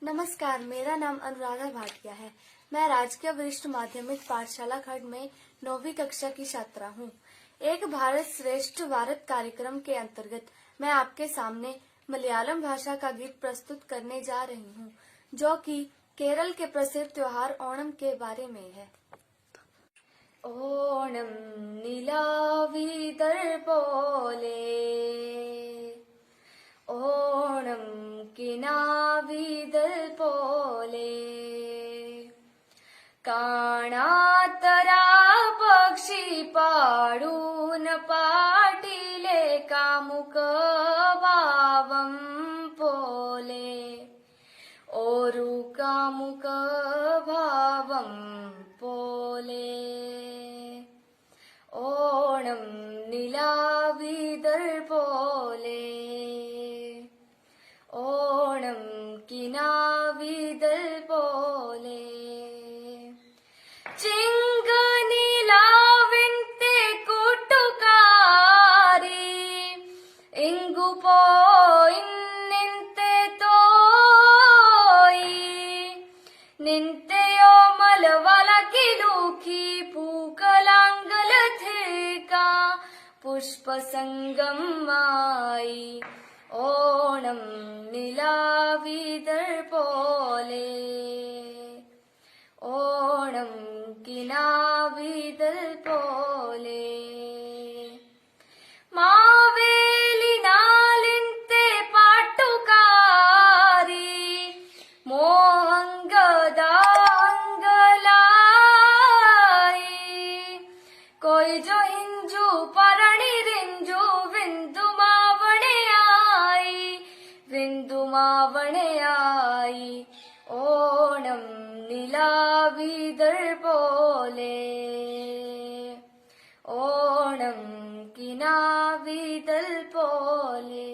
नमस्कार, मेरा नाम अनुराधा भाटिया है। मैं राजकीय वरिष्ठ माध्यमिक पाठशाला खंड में 9वीं कक्षा की छात्रा हूँ। एक भारत श्रेष्ठ भारत कार्यक्रम के अंतर्गत मैं आपके सामने मलयालम भाषा का गीत प्रस्तुत करने जा रही हूँ, जो कि केरल के प्रसिद्ध त्योहार ओणम के बारे में है। ओणम निलाविदर पोले, ഓണം കിനാവിതൽ പോലെ, കാണാത്തരാ പക്ഷി പാടൂന പാട്ടിലെ കാമുക ഭാവം പോലെ, ഒരു കാമുക ഭാവം പോലെ. ഓണം നിലാവിതൾ പോലെ, ഓണം കിനാവിതൾ പോലെ. ചെങ്കനിലാവിന്റെ കൂട്ടുകാരി എങ്കു പോയി നിന്റെ തോയി, നിന്റെയോ മലവലകിലൂക്കി പൂക്കലാങ്കല ധിക പുഷ്പസംഗമായി. ഓണം നിലാവിതൾ പോലെ, ഓണം കിനാവിതൾ പോലെ. മാവേലി നാലിന്റെ പാട്ടുകാരി മോഹങ്കദാംഗലായി, കൊയ് ജോ ഹിഞ്ചു പറണിരിഞ്ചു വിന്ദുമാവണയായി. ഓണം നിലാവിതൾ പോലെ, ഓണം കിനാവിതൾ പോലെ.